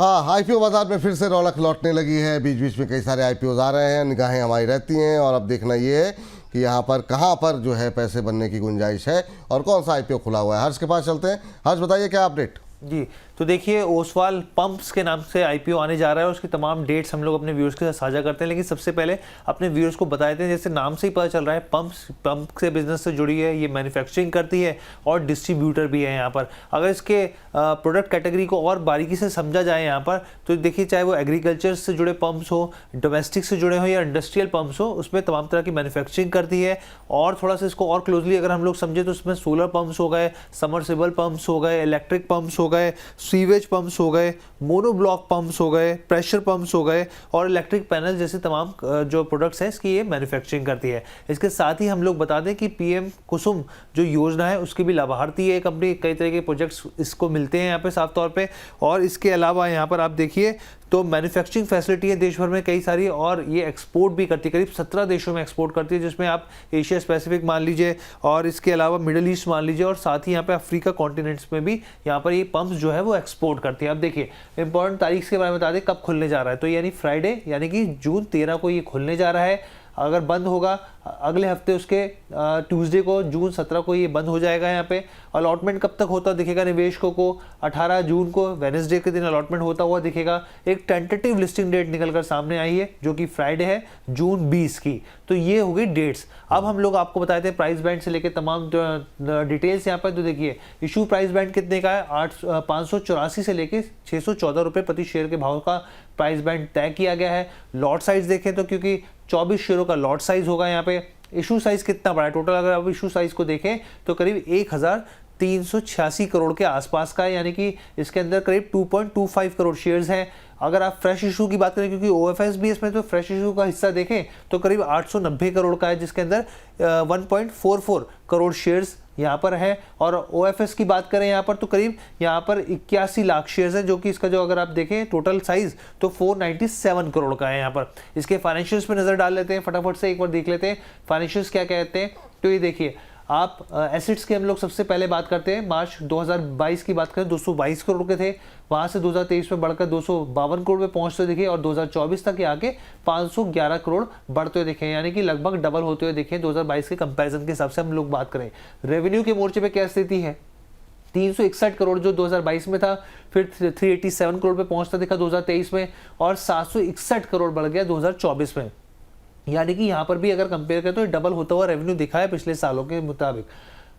हाँ, आईपीओ बाजार में फिर से रौनक लौटने लगी है। बीच बीच में कई सारे आईपीओ आ रहे हैं, निगाहें हमारी रहती हैं और अब देखना ये है कि यहाँ पर कहाँ पर जो है पैसे बनने की गुंजाइश है और कौन सा आईपीओ खुला हुआ है। हर्ष के पास चलते हैं। हर्ष, बताइए क्या अपडेट। जी, तो देखिए ओसवाल पंप्स के नाम से आईपीओ आने जा रहा है और उसकी तमाम डेट्स हम लोग अपने व्यूअर्स के साथ साझा करते हैं। लेकिन सबसे पहले अपने व्यूअर्स को बता देते हैं, जैसे नाम से ही पता चल रहा है पंप से बिजनेस से जुड़ी है, ये मैन्युफैक्चरिंग करती है और डिस्ट्रीब्यूटर भी है यहाँ पर। अगर इसके प्रोडक्ट कैटेगरी को और बारीकी से समझा जाए यहाँ पर, तो देखिए चाहे वो एग्रीकल्चर से जुड़े पंप्स हो, डोमेस्टिक से जुड़े हो या इंडस्ट्रियल पंप्स हो, उसमें तमाम तरह की मैन्युफैक्चरिंग करती है। और थोड़ा सा इसको और क्लोजली अगर हम लोग समझे तो उसमें सोलर पंप्स हो गए, समरसेबल पंप्स हो गए, इलेक्ट्रिक पंप्स हो गए, सीवेज पंप्स हो गए, मोनोब्लॉक पंप्स हो गए, प्रेशर पंप्स हो गए और इलेक्ट्रिक पैनल जैसे तमाम जो प्रोडक्ट्स हैं इसकी ये मैन्युफैक्चरिंग करती है। इसके साथ ही हम लोग बता दें कि पीएम कुसुम जो योजना है उसकी भी लाभार्थी है कंपनी। कई तरह के प्रोजेक्ट्स इसको मिलते हैं यहाँ पे साफ तौर पे। और इसके अलावा यहाँ पर आप देखिए तो मैन्युफैक्चरिंग फैसिलिटी है देश भर में कई सारी, और ये एक्सपोर्ट भी करती है, करीब 17 देशों में एक्सपोर्ट करती है, जिसमें आप एशिया स्पेसिफिक मान लीजिए और इसके अलावा मिडिल ईस्ट मान लीजिए और साथ ही यहाँ पे अफ्रीका कॉन्टिनेंट्स में भी यहाँ पर ये पंप्स जो है वो एक्सपोर्ट करती है। अब देखिए इंपॉर्टेंट तारीख के बारे में बता दें कब खुलने जा रहा है, तो यानी फ्राइडे यानी कि जून 13 को ये खुलने जा रहा है। अगर बंद होगा अगले हफ्ते उसके ट्यूसडे को जून 17 को ये बंद हो जाएगा। यहाँ पे अलॉटमेंट कब तक होता दिखेगा निवेशकों को, 18 जून को वेडनेसडे के दिन अलॉटमेंट होता हुआ दिखेगा। एक टेंटेटिव लिस्टिंग डेट निकलकर सामने आई है जो कि फ्राइडे है जून 20 की। तो ये हो गई डेट्स। अब हम लोग आपको बताए थे प्राइस बैंड से लेकर तमाम डिटेल्स यहाँ पर। तो देखिए इशू प्राइस बैंड कितने का है, 584 से लेकर 614 रुपये प्रति शेयर के भाव का प्राइस बैंड तय किया गया है। लॉट साइज देखें तो क्योंकि 24 शेयरों का लॉट साइज होगा यहाँ पे। इशू साइज कितना बड़ा है टोटल, अगर आप इशू साइज को देखें तो करीब 1386 करोड़ के आसपास का है, यानी कि इसके अंदर करीब 2.25 करोड़ शेयर्स हैं। अगर आप फ्रेश इशू की बात करें, क्योंकि ओएफएस भी इसमें तो फ्रेश इशू का हिस्सा देखें तो करीब 890 करोड़ का है, जिसके अंदर 1.44 करोड़ शेयर्स यहाँ पर है। और ओएफएस की बात करें यहाँ पर तो करीब यहाँ पर 81 लाख शेयर्स हैं, जो कि इसका जो अगर आप देखें टोटल साइज तो 497 करोड़ का है यहाँ पर। इसके फाइनेंशियल्स पे नजर डाल लेते हैं, फटाफट से एक बार देख लेते हैं फाइनेंशियल्स क्या कहते हैं। तो ये देखिए आप एसेट्स के हम लोग सबसे पहले बात करते हैं। मार्च 2022 की बात करें 222 करोड़ के थे, वहां से 2023 में बढ़कर 252 करोड़ पे पहुंचते दिखे और 2024 तक आके 511 करोड़ बढ़ते हुए दिखे, यानी कि लगभग डबल होते हुए दिखे 2022 के कंपैरिजन के हिसाब से हम लोग बात करें। रेवेन्यू के मोर्चे पे क्या स्थिति है, 361 करोड़ जो 2022 में था, फिर 387 करोड़ पे पहुंचता दिखा 2023 में और 761 करोड़ बढ़ गया 2024 में। यानी कि यहाँ पर भी अगर कंपेयर करें तो डबल होता हुआ रेवेन्यू दिखा है पिछले सालों के मुताबिक।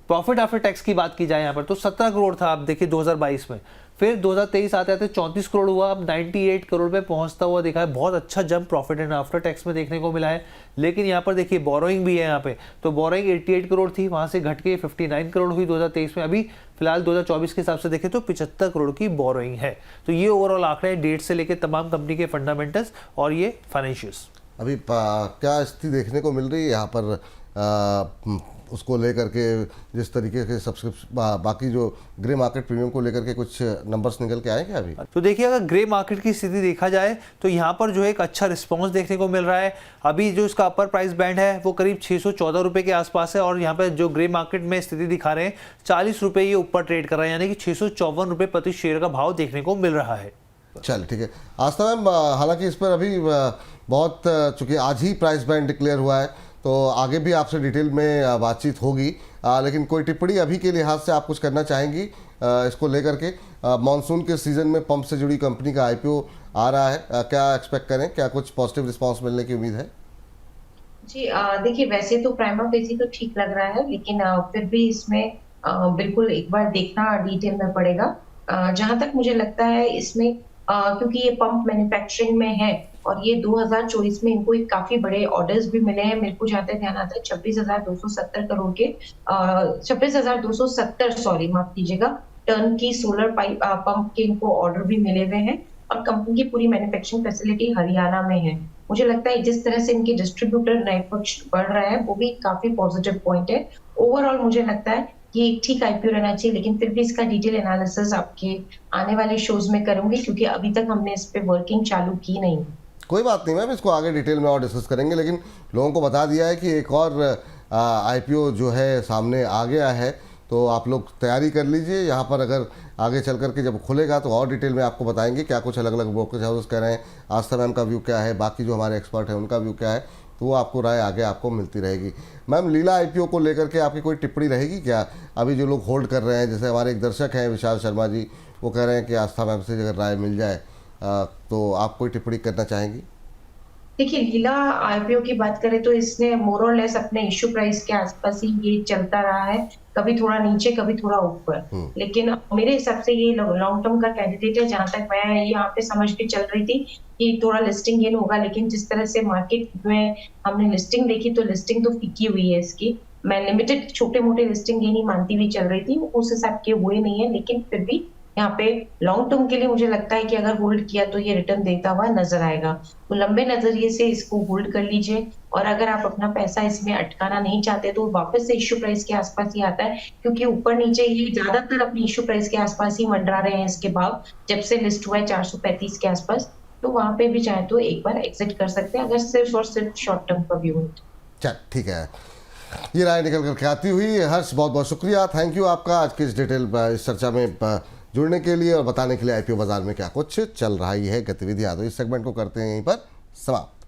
प्रॉफिट आफ्टर टैक्स की बात की जाए यहाँ पर तो 17 करोड़ था आप देखिए 2022 में, फिर 2023 आते आते 34 करोड़ हुआ, अब 98 करोड़ पे पहुंचता हुआ दिखा है। बहुत अच्छा jump profit and after tax में देखने को मिला है। लेकिन यहाँ पर देखिए बोरोइंग भी है यहाँ पे, तो बोरोइंग 88 करोड़ थी, वहां से घट के 59 करोड़ हुई 2023 में। अभी फिलहाल 2024 के हिसाब से देखें तो 75 करोड़ की बोरोइंग है। तो ये ओवरऑल आंकड़े डेट से लेकर तमाम कंपनी के फंडामेंटल्स और ये फाइनेंशियल्स। अभी क्या स्थिति देखने को मिल रही है यहाँ पर उसको लेकर के, जिस तरीके के सब्सक्रिप्शन बाकी जो ग्रे मार्केट प्रीमियम को लेकर के कुछ नंबर्स निकल के आए क्या अभी? तो देखिए अगर ग्रे मार्केट की स्थिति देखा जाए तो यहाँ पर जो एक अच्छा रिस्पांस देखने को मिल रहा है। अभी जो इसका अपर प्राइस बैंड है वो करीब 614 रुपये के आसपास है और यहाँ पर जो ग्रे मार्केट में स्थिति दिखा रहे हैं 40 रुपये ये ऊपर ट्रेड कर रहा है, यानी कि 654 रुपये प्रति शेयर का भाव देखने को मिल रहा है। चल ठीक है आस्था मैम, हालांकि इस पर अभी बहुत चूँकि आज ही प्राइस बैंड डिक्लेयर हुआ है तो आगे भी आपसे डिटेल में बातचीत होगी, लेकिन कोई टिप्पणी अभी के लिहाज से आप कुछ करना चाहेंगी इसको लेकर के? मॉनसून के सीज़न में पंप से जुड़ी कंपनी का आईपीओ आ रहा है, क्या एक्सपेक्ट करें, क्या कुछ पॉजिटिव रिस्पांस मिलने की उम्मीद है? जी देखिए वैसे तो प्राइमा फेसी तो ठीक लग रहा है, लेकिन फिर भी इसमें बिल्कुल एक बार देखना डिटेल में पड़ेगा। जहां तक मुझे लगता है इसमें क्योंकि ये पंप मैन्युफैक्चरिंग में है और ये 2024 में इनको एक काफी बड़े ऑर्डर्स भी मिले हैं। मेरे को जहाँ तक ध्यान आता है 26,270 करोड़ के 26,270 सॉरी माफ कीजिएगा टर्न की सोलर पाइप पंप के इनको ऑर्डर भी मिले हुए हैं और कंपनी की पूरी मैन्युफैक्चरिंग फैसिलिटी हरियाणा में है। मुझे लगता है जिस तरह से इनके डिस्ट्रीब्यूटर नेटवर्क बढ़ रहा है वो भी काफी पॉजिटिव पॉइंट है। ओवरऑल मुझे लगता है कि एक ठीक आईपीओ रहना चाहिए, लेकिन फिर भी इसका डिटेल एनालिसिस आपके आने वाले शोज में करूंगी क्योंकि अभी तक हमने इस पे वर्किंग चालू की नहीं। कोई बात नहीं मैम, इसको आगे डिटेल में और डिस्कस करेंगे, लेकिन लोगों को बता दिया है कि एक और आईपीओ जो है सामने आ गया है, तो आप लोग तैयारी कर लीजिए। यहाँ पर अगर आगे चल करके जब खुलेगा तो और डिटेल में आपको बताएंगे क्या कुछ अलग अलग ब्रोकरेज हाउस कह रहे हैं, आस्था मैम का व्यू क्या है, बाकी जो हमारे एक्सपर्ट हैं उनका व्यू क्या है, तो वो आपको राय आगे आपको मिलती रहेगी। मैम, लीला आईपीओ को लेकर के आपकी कोई टिप्पणी रहेगी क्या? अभी जो लोग होल्ड कर रहे हैं, जैसे हमारे एक दर्शक हैं विशाल शर्मा जी, वो कह रहे हैं कि आस्था मैम से अगर राय मिल जाए तो आप कोई टिप्पणी करना चाहेंगी? देखिए, लीला आईपीओ की बात करें तो इसने मोर और लेस अपने इश्यू प्राइस के आसपास ही ये चलता रहा है, कभी थोड़ा नीचे कभी थोड़ा ऊपर। लेकिन मेरे हिसाब से ये लॉन्ग टर्म का कैंडिडेट है। जहां तक मैं यहाँ पे समझ के चल रही थी कि थोड़ा लिस्टिंग गेन होगा, लेकिन जिस तरह से मार्केट में हमने लिस्टिंग देखी तो लिस्टिंग तो फीकी हुई है इसकी। मैं लिमिटेड छोटे मोटे लिस्टिंग गेन ही मानती हुई चल रही थी, उस हिसाब के हुए नहीं है, लेकिन फिर भी यहाँ पे लॉन्ग टर्म के लिए मुझे लगता है कि अगर होल्ड किया तो ये रिटर्न देता हुआ नजर आएगा। तो लंबे नजरिए से इसको होल्ड कर लीजिए, और अगर आप अपना पैसा इसमें अटकाना नहीं चाहते तो वापस से इश्यू प्राइस के आसपास ही आता है, क्योंकि ऊपर नीचे ये ज्यादातर अपनी इश्यू प्राइस के आसपास ही मंडरा रहे हैं इसके भाव। जब से लिस्ट हुआ है 435 के आसपास, तो वहां पे भी चाहे तो एक बार एग्जिट कर सकते हैं, अगर सिर्फ और सिर्फ शॉर्ट टर्म का व्यू है। चल ठीक है, ये राय निकल करके आती हुई। हर्ष, बहुत बहुत शुक्रिया, थैंक यू आपका आज की इस डिटेल इस चर्चा में जुड़ने के लिए और बताने के लिए आईपीओ बाजार में क्या कुछ चल रहा है गतिविधियां। तो इस सेगमेंट को करते हैं यहीं पर समाप्त।